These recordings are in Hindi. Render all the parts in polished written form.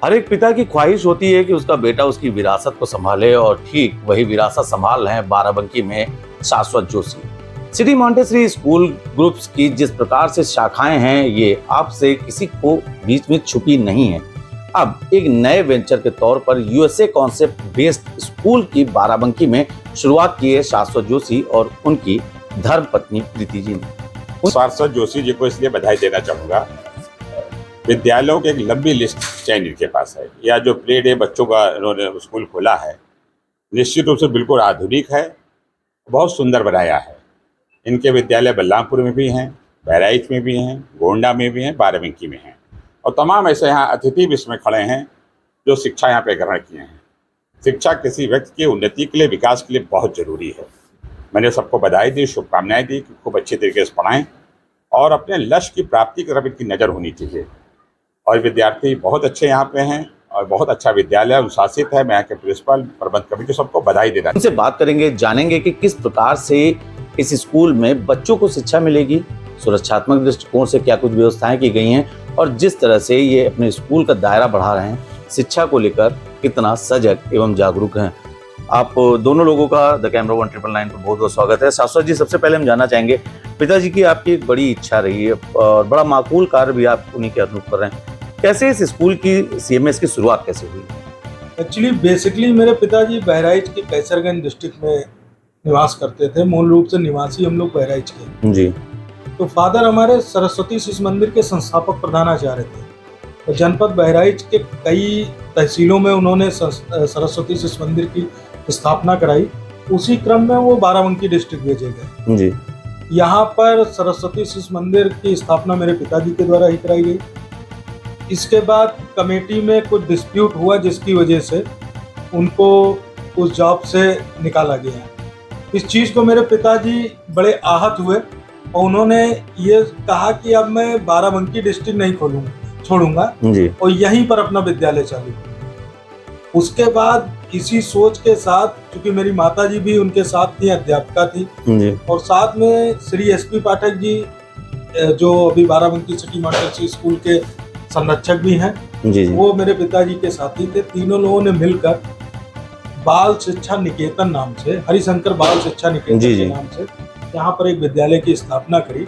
हर एक पिता की ख्वाहिश होती है कि उसका बेटा उसकी विरासत को संभाले और ठीक वही विरासत संभाल रहे हैं बाराबंकी में शाश्वत Joshi. City Montessori school groups की जिस प्रकार से शाखाएं हैं ये आपसे किसी को बीच में छुपी नहीं है। अब एक नए वेंचर के तौर पर यूएसए कॉन्सेप्ट बेस्ड स्कूल की बाराबंकी में शुरुआत की है शाश्वत जोशी और उनकी धर्मपत्नी प्रीति जी ने। शाश्वत जोशी जी को इसलिए बधाई देना चाहूँगा। विद्यालयों की एक लंबी लिस्ट चयन इनके पास है, या जो प्ले डे बच्चों का इन्होंने स्कूल खोला है निश्चित रूप से बिल्कुल आधुनिक है, बहुत सुंदर बनाया है। इनके विद्यालय बलरामपुर में भी हैं, बहराइच में भी हैं, गोंडा में भी हैं, बाराबंकी में हैं और तमाम ऐसे यहाँ अतिथि भी इसमें खड़े हैं जो शिक्षा यहाँ पे ग्रहण किए हैं। शिक्षा किसी व्यक्ति की उन्नति के लिए, विकास के लिए बहुत ज़रूरी है। मैंने सबको बधाई दी, शुभकामनाएं दी कि खूब अच्छे तरीके से पढ़ाएं और अपने लक्ष्य की प्राप्ति की तरफ इनकी नज़र होनी चाहिए। और विद्यार्थी बहुत अच्छे यहाँ पे हैं और बहुत अच्छा विद्यालय अनुशासित है। मैं यहाँ के प्रिंसिपल, प्रबंध कमेटी सबको बधाई देना। उनसे बात करेंगे, जानेंगे कि किस प्रकार से इस स्कूल में बच्चों को शिक्षा मिलेगी, सुरक्षात्मक दृष्टिकोण से क्या कुछ व्यवस्थाएं की गई हैं और जिस तरह से ये अपने स्कूल का दायरा बढ़ा रहे हैं, शिक्षा को लेकर कितना सजग एवं जागरूक हैं। आप दोनों लोगों का द कैमरा 1999 पर बहुत बहुत स्वागत है। शाश्वत जी, सबसे पहले हम जानना चाहेंगे, पिताजी की आपकी एक बड़ी इच्छा रही है और बड़ा माकूल कार्य भी आप उन्हीं के अनुरूप कर रहे हैं। कैसे इस स्कूल की सीएमएस की शुरुआत कैसे हुई? एक्चुअली बेसिकली मेरे पिताजी बहराइच के कैसरगंज डिस्ट्रिक्ट में निवास करते थे। मूल रूप से निवासी हम लोग बहराइच के जी। तो फादर हमारे सरस्वती शिशु मंदिर के संस्थापक प्रधानाचार्य थे। तो जनपद बहराइच के कई तहसीलों में उन्होंने सरस्वती शिशु मंदिर की स्थापना कराई। उसी क्रम में वो बाराबंकी डिस्ट्रिक्ट भेजे गए जी। यहाँ पर सरस्वती शिशु मंदिर की स्थापना मेरे पिताजी के द्वारा ही कराई गई। इसके बाद कमेटी में कुछ डिस्प्यूट हुआ जिसकी वजह से उनको उस जॉब से निकाला गया। इस चीज़ को मेरे पिताजी बड़े आहत हुए और उन्होंने ये कहा कि अब मैं बाराबंकी डिस्ट्रिक्ट नहीं छोड़ूंगा जी, और यहीं पर अपना विद्यालय चालू करूंगा। उसके बाद इसी सोच के साथ, क्योंकि मेरी माताजी भी उनके साथ थी, अध्यापिका थी जी, और साथ में श्री एसपी पाठक जी जो अभी बाराबंकी सिटी मॉन्टेसरी स्कूल के संरक्षक भी हैं जी, वो मेरे पिताजी के साथी थे। तीनों लोगों ने मिलकर बाल शिक्षा निकेतन नाम से, हरिशंकर बाल शिक्षा निकेतन के नाम से यहाँ पर एक विद्यालय की स्थापना करी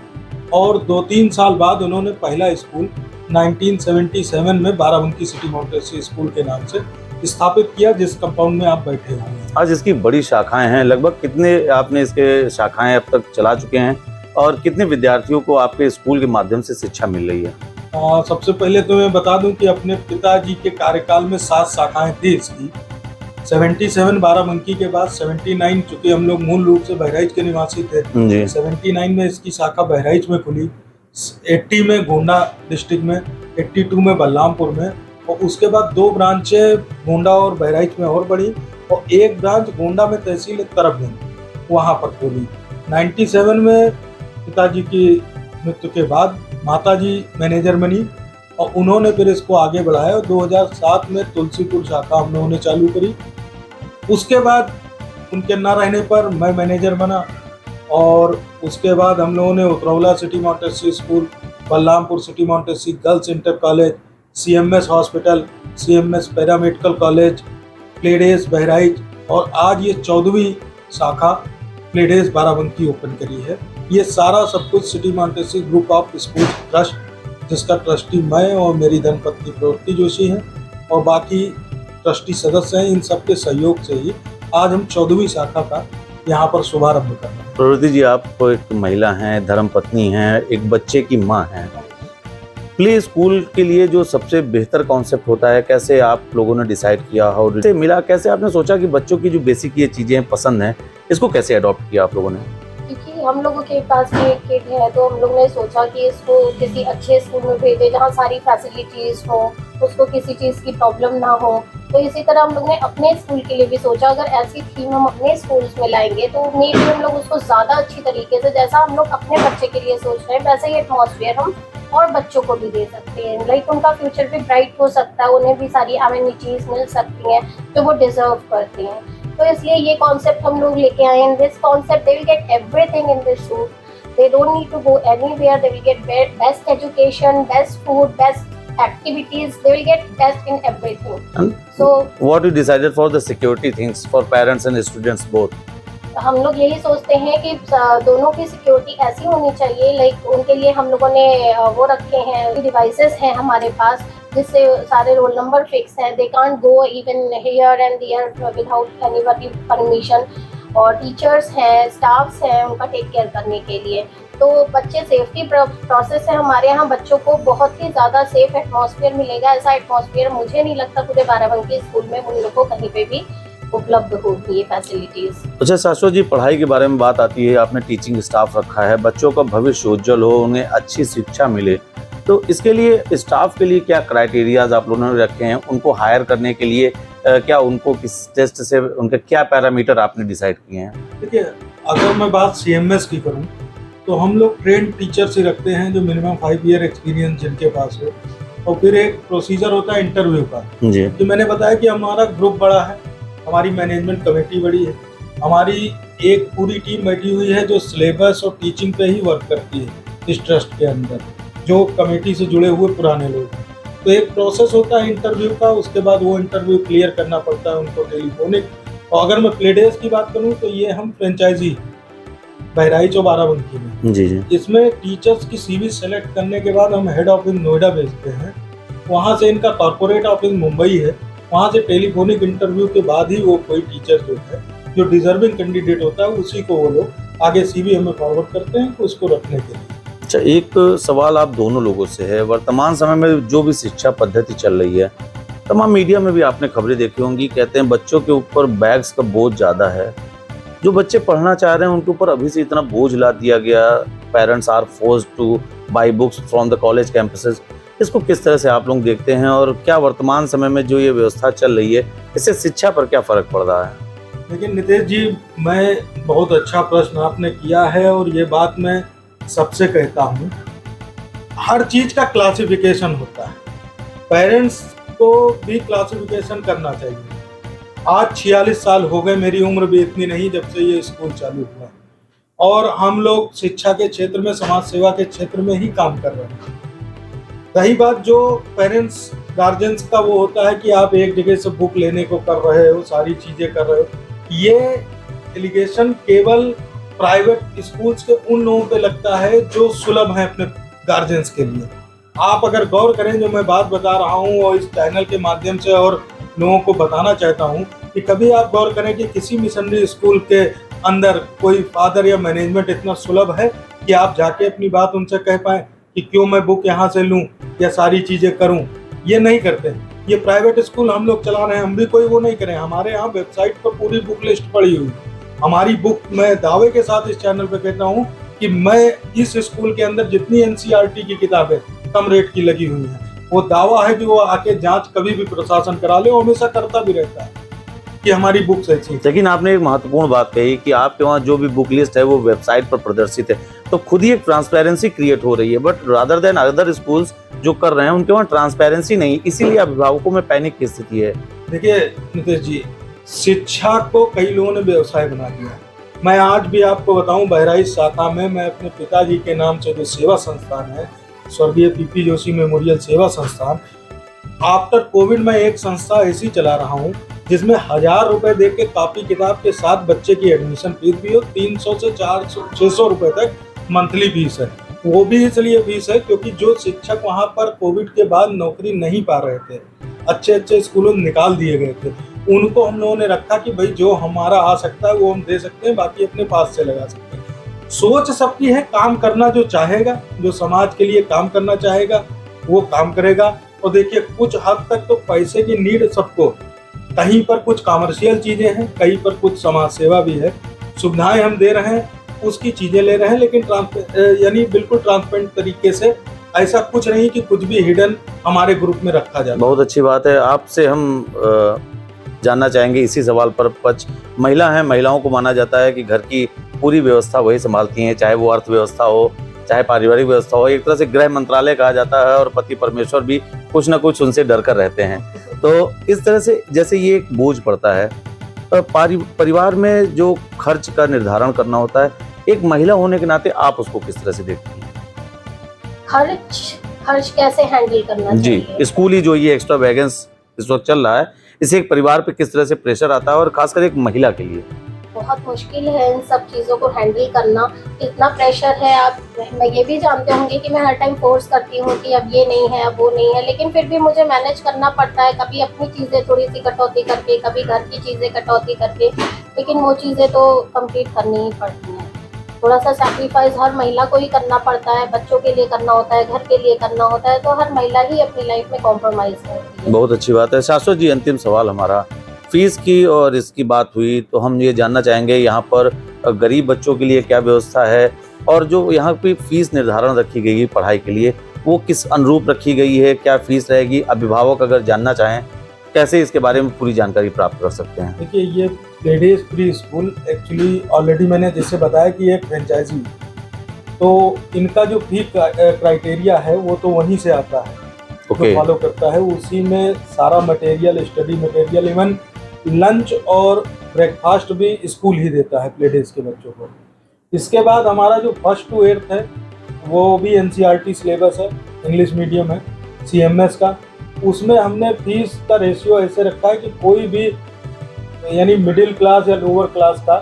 और 2-3 साल बाद उन्होंने पहला स्कूल 1977 में बाराबंकी सिटी मॉन्टेसरी स्कूल के नाम से स्थापित किया, जिस कंपाउंड में आप बैठे हुए हैं। आज इसकी बड़ी शाखाएं हैं, लगभग कितने आपने इसके शाखाएं अब तक चला चुके हैं और कितने विद्यार्थियों को आपके स्कूल के माध्यम से शिक्षा मिल रही है? सबसे पहले तो मैं बता दूं कि अपने पिताजी के कार्यकाल में 7 शाखाएं थी इसकी। 77 बाराबंकी के बाद 79, चूंकि हम लोग मूल रूप से बहराइच के निवासी थे, 79 में इसकी शाखा बहराइच में खुली, 80 में गोंडा डिस्ट्रिक्ट में, 82 में बलरामपुर में, और उसके बाद 2 ब्रांचें गोंडा और बहराइच में और बढ़ी और एक ब्रांच गोंडा में तहसील तरफगंज वहाँ पर खोली। 97 में पिताजी की मृत्यु के बाद माताजी मैनेजर बनी और उन्होंने फिर इसको आगे बढ़ाया और 2007 में तुलसीपुर शाखा हम लोगों ने चालू करी। उसके बाद उनके ना रहने पर मैं मैनेजर बना और उसके बाद हम लोगों ने Utraula city Montessori school, Balrampur city Montessori girls inter college, CMS hospital, CMS paramedical college, प्लेडेस बहराइच और आज ये 14वीं शाखा प्लेडेस बाराबंकी ओपन करी है। ये सारा सब कुछ city Montessori group of school trust, जिसका ट्रस्टी मैं और मेरी धर्मपत्नी प्रवृत्ति जोशी हैं और बाकी ट्रस्टी सदस्य हैं। इन सबके सहयोग से ही आज हम 14वीं शाखा का यहाँ पर शुभारंभ कर रहे हैं। प्रवृत्ति जी, आप एक महिला हैं, धर्मपत्नी हैं, एक बच्चे की माँ हैं। प्ले स्कूल के लिए जो सबसे बेहतर कॉन्सेप्ट होता है, कैसे आप लोगों ने डिसाइड किया और इसे मिला, कैसे आपने सोचा कि बच्चों की जो बेसिक ये चीज़ें पसंद हैं इसको कैसे अडॉप्ट किया आप लोगों ने? क्योंकि हम लोगों के पास भी एक किड है तो हम लोग ने सोचा कि इसको किसी अच्छे स्कूल में भेजे जहाँ सारी फैसिलिटीज़ हो, उसको किसी चीज़ की प्रॉब्लम ना हो। तो इसी तरह हम लोग ने अपने स्कूल के लिए भी सोचा अगर ऐसी थीम हम अपने स्कूल्स में लाएंगे तो मे भी हम लोग उसको ज़्यादा अच्छी तरीके से, जैसा हम लोग अपने बच्चे के लिए सोच रहे हैं, वैसे ही एटमॉस्फेयर हम और बच्चों को भी दे सकते हैं। लाइक उनका फ्यूचर भी ब्राइट हो सकता है, उन्हें भी सारी एमिनिटीज़ मिल सकती हैं जो वो डिजर्व करते हैं। तो इसलिए ये कॉन्सेप्ट हम लोग लेके आए हैं। This concept they will get everything in this school. They don't need to go anywhere. They will get best education, best food, best activities, they will get best in everything. And So what you decided for the security things for parents and students both? हम लोग यही सोचते हैं कि दोनों की सिक्योरिटी ऐसी होनी चाहिए, लाइक उनके लिए हम लोगों ने वो रखे हैं, डिवाइसेस हैं हमारे पास जिससे सारे रोल नंबर फिक्स हैं, they can't go even here and there without anybody permission, और टीचर्स हैं, स्टाफ्स हैं उनका टेक केयर करने के लिए। तो बच्चे सेफ्टी प्रोसेस है हमारे यहाँ, बच्चों को बहुत ही ज़्यादा सेफ एटमॉस्फेयर मिलेगा। ऐसा एटमॉस्फेयर मुझे नहीं लगता पूरे बाराबंकी स्कूल में उन लोगों को कहीं पे भी उपलब्ध होगी ये फैसिलिटीज। अच्छा शाश्वत जी, पढ़ाई के बारे में बात आती है, आपने टीचिंग स्टाफ रखा है, बच्चों का भविष्य उज्जवल हो, उन्हें अच्छी शिक्षा मिले, तो इसके लिए स्टाफ के लिए क्या क्राइटेरियाज आप लोगों ने रखे हैं? उनको हायर करने के लिए क्या उनको किस टेस्ट से, उनके क्या पैरामीटर आपने डिसाइड किए हैं? देखिए, अगर मैं बात CMS की करूं तो हम लोग ट्रेंड टीचर्स ही रखते हैं जो मिनिमम 5 ईयर एक्सपीरियंस जिनके पास हो, और फिर एक प्रोसीजर होता है इंटरव्यू का। जी, जो मैंने बताया कि हमारा ग्रुप बड़ा है, हमारी मैनेजमेंट कमेटी बड़ी है, हमारी एक पूरी टीम बैठी हुई है जो सिलेबस और टीचिंग पे ही वर्क करती है इस ट्रस्ट के अंदर, जो कमेटी से जुड़े हुए पुराने लोग हैं। तो एक प्रोसेस होता है इंटरव्यू का, उसके बाद वो इंटरव्यू क्लियर करना पड़ता है उनको टेलीफोनिक। और अगर मैं प्ले डेज की बात करूँ तो ये हम फ्रेंचाइजी बहराइच और बाराबंकी में, जी जी, इसमें टीचर्स की CV सेलेक्ट करने के बाद हम हेड ऑफिस नोएडा भेजते हैं, वहाँ से इनका कॉर्पोरेट ऑफिस मुंबई है, वहाँ से टेलीफोनिक इंटरव्यू के बाद ही वो कोई टीचर जो है जो डिजर्विंग कैंडिडेट होता है उसी को वो लोग आगे CV हमें फॉरवर्ड करते हैं उसको रखने के लिए। अच्छा, एक सवाल आप दोनों लोगों से है, वर्तमान समय में जो भी शिक्षा पद्धति चल रही है, तमाम मीडिया में भी आपने खबरें देखी होंगी, कहते हैं बच्चों के ऊपर बैग्स का बोझ ज़्यादा है, जो बच्चे पढ़ना चाह रहे हैं उनके ऊपर अभी से इतना बोझ ला दिया गया, parents are forced to buy books from the college campuses, इसको किस तरह से आप लोग देखते हैं और क्या वर्तमान समय में जो ये व्यवस्था चल रही है इससे शिक्षा पर क्या फर्क पड़ रहा है? लेकिन नितेश जी, मैं बहुत अच्छा प्रश्न आपने किया है और ये बात मैं सबसे कहता हूँ, हर चीज का क्लासिफिकेशन होता है, पेरेंट्स को भी क्लासिफिकेशन करना चाहिए। आज 46 साल हो गए, मेरी उम्र भी इतनी नहीं जब से ये स्कूल चालू हुआ, और हम लोग शिक्षा के क्षेत्र में, समाज सेवा के क्षेत्र में ही काम कर रहे हैं। रही बात जो पेरेंट्स गार्जियंस का, वो होता है कि आप एक जगह से बुक लेने को कर रहे हो, सारी चीजें कर रहे हो, ये एलिगेशन केवल प्राइवेट स्कूल्स के उन लोगों पे लगता है जो सुलभ है अपने गार्जियंस के लिए। आप अगर गौर करें, जो मैं बात बता रहा हूँ और इस चैनल के माध्यम से और लोगों को बताना चाहता हूँ कि कभी आप गौर करें कि किसी मिशनरी स्कूल के अंदर कोई फादर या मैनेजमेंट इतना सुलभ है कि आप जाके अपनी बात उनसे कह पाएं कि क्यों मैं बुक यहाँ से लूँ या सारी चीज़ें करूँ। ये नहीं करते। ये प्राइवेट स्कूल हम लोग चला रहे हैं, हम भी कोई वो नहीं करें। हमारे यहाँ वेबसाइट पर पूरी बुक लिस्ट पड़ी हुई। हमारी बुक, मैं दावे के साथ इस चैनल पर कहता हूँ कि मैं इस स्कूल के अंदर जितनी NCERT की किताबें कम रेट की लगी हुई हैं, वो दावा है कि वो आके जांच कभी भी प्रशासन करा ले, और हमेशा करता भी रहता है कि हमारी बुक ऐसी। लेकिन आपने एक महत्वपूर्ण बात कही कि आपके वहाँ जो भी बुक लिस्ट है वो वेबसाइट पर प्रदर्शित है, तो खुद ही एक ट्रांसपेरेंसी क्रिएट हो रही है, but rather than other schools जो कर रहे हैं उनके वहाँ ट्रांसपेरेंसी नहीं, इसीलिए अभिभावकों में पैनिक की स्थिति है। देखिए नितेश जी, शिक्षा को कई लोगों ने व्यवसाय बना दिया। मैं आज भी आपको बताऊं, बहराइच शाखा में मैं अपने पिताजी के नाम से जो सेवा संस्थान है, स्वर्गीय PP जोशी मेमोरियल सेवा संस्थान, आफ्टर कोविड में एक संस्था ऐसी चला रहा हूँ जिसमें 1000 रुपए दे के कॉपी किताब के साथ बच्चे की एडमिशन फीस भी हो, 300 से 400-600 रुपए तक मंथली फीस है। वो भी इसलिए फीस है क्योंकि जो शिक्षक वहाँ पर कोविड के बाद नौकरी नहीं पा रहे थे, अच्छे स्कूलों में निकाल दिए गए थे, उनको हम लोगों ने रखा कि भाई जो हमारा आ सकता है वो हम दे सकते हैं, बाकी अपने पास से लगा सकते हैं। सोच सबकी है, काम करना जो चाहेगा, जो समाज के लिए काम करना चाहेगा वो काम करेगा। और देखिए, कुछ हद तक तो पैसे की नीड सबको, कहीं पर कुछ कमर्शियल चीजें हैं, कहीं पर कुछ समाज सेवा भी है, सुविधाएं हम दे रहे हैं, उसकी चीजें ले रहे हैं, लेकिन यानी बिल्कुल ट्रांसपेरेंट तरीके से। ऐसा कुछ नहीं कि कुछ भी हिडन हमारे ग्रुप में रखा जाए। बहुत अच्छी बात है। आपसे हम जानना चाहेंगे इसी सवाल पर, पक्ष महिला है, महिलाओं को माना जाता है कि घर की पूरी व्यवस्था वही संभालती हैं, चाहे वो अर्थव्यवस्था हो, चाहे पारिवारिक व्यवस्था हो, एक तरह से गृह मंत्रालय कहा जाता है, और पति परमेश्वर भी कुछ ना कुछ उनसे डर कर रहते हैं। तो इस तरह से जैसे ये एक बोझ पड़ता है, परिवार में जो खर्च का निर्धारण करना होता है, एक महिला होने के नाते आप उसको किस तरह से देखती हैं? खर्च खर्च कैसे हैंडल करना जी, चाहिए। स्कूली जो ये एक्स्ट्रा वैगन्स इस वक्त चल रहा है, इससे एक परिवार पे किस तरह से प्रेशर आता है और खासकर एक महिला के लिए? बहुत मुश्किल है इन सब चीज़ों को हैंडल करना, इतना प्रेशर है। आप मैं ये भी जानते होंगे कि मैं हर टाइम फोर्स करती हूँ कि अब ये नहीं है, अब वो नहीं है, लेकिन फिर भी मुझे मैनेज करना पड़ता है, कभी अपनी चीज़ें थोड़ी सी कटौती करके, कभी घर की चीज़ें कटौती करके, लेकिन वो चीज़ें तो कंप्लीट करनी ही पड़ती हैं। थोड़ा सा सैक्रिफाइस हर महिला को ही करना पड़ता है, बच्चों के लिए करना होता है, घर के लिए करना होता है, तो हर महिला ही अपनी लाइफ में कॉम्प्रोमाइज़ करती है। बहुत अच्छी बात है। शाश्वत जी, अंतिम सवाल हमारा, फीस की और इसकी बात हुई तो हम ये जानना चाहेंगे यहाँ पर गरीब बच्चों के लिए क्या व्यवस्था है और जो यहाँ पे फीस निर्धारण रखी गई है पढ़ाई के लिए, वो किस अनुरूप रखी गई है, क्या फीस रहेगी? अभिभावक अगर जानना चाहें, कैसे इसके बारे में पूरी जानकारी प्राप्त कर सकते हैं? देखिए, ये ladies pre school actually already मैंने जैसे बताया कि एक फ्रेंचाइजी, तो इनका जो फी क्राइटेरिया है वो तो वहीं से आता है, ओके। फॉलो करता है। उसी में सारा material, study material, even lunch और ब्रेकफास्ट भी स्कूल ही देता है प्लेडेज के बच्चों को। इसके बाद हमारा जो 1st to 8th है वो भी NCERT सिलेबस है, इंग्लिश मीडियम है, CMS का। उसमें हमने फीस का रेशियो ऐसे रखा है कि कोई भी यानी मिडिल क्लास या लोअर क्लास का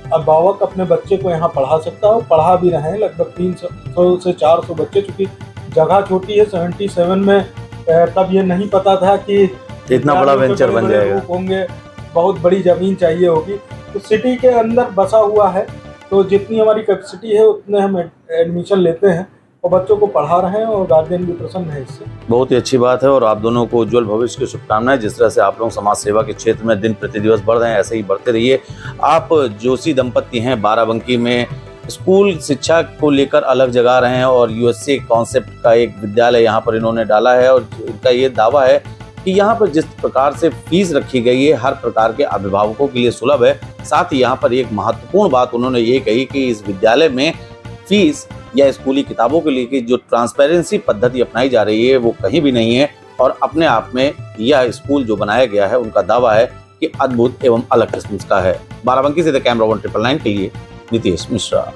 अभिभावक अपने बच्चे को यहाँ पढ़ा सकता है, पढ़ा भी रहे हैं। लगभग 300 से 400 बच्चे, चूँकि जगह छोटी है, 77 में तब ये नहीं पता था कि इतना बड़ा वेंचर बन जाएगा, होंगे, बहुत बड़ी ज़मीन चाहिए होगी। तो सिटी के अंदर बसा हुआ है, तो जितनी हमारी कैपेसिटी है उतने हम एडमिशन लेते हैं और बच्चों को पढ़ा रहे हैं और गार्जियन भी प्रसन्न है इससे। बहुत ही अच्छी बात है और आप दोनों को उज्जवल भविष्य की शुभकामनाएं। जिस तरह से आप लोग समाज सेवा के क्षेत्र में दिन प्रतिदिवस बढ़ रहे हैं, ऐसे ही बढ़ते रहिए। आप जोशी दंपति हैं, बाराबंकी में स्कूल शिक्षा को लेकर अलग जगा रहे हैं और USA कॉन्सेप्ट का एक विद्यालय यहाँ पर इन्होंने डाला है और इनका ये दावा है कि यहाँ पर जिस प्रकार से फीस रखी गई है हर प्रकार के अभिभावकों के लिए सुलभ है। साथ ही यहाँ पर एक महत्वपूर्ण बात उन्होंने ये कही कि इस विद्यालय में फीस या स्कूली किताबों के लिए की जो ट्रांसपेरेंसी पद्धति अपनाई जा रही है वो कहीं भी नहीं है और अपने आप में यह स्कूल जो बनाया गया है उनका दावा है कि अद्भुत एवं अलग किस्म का है। बाराबंकी से द कैमरा 199 के लिए नितेश मिश्रा।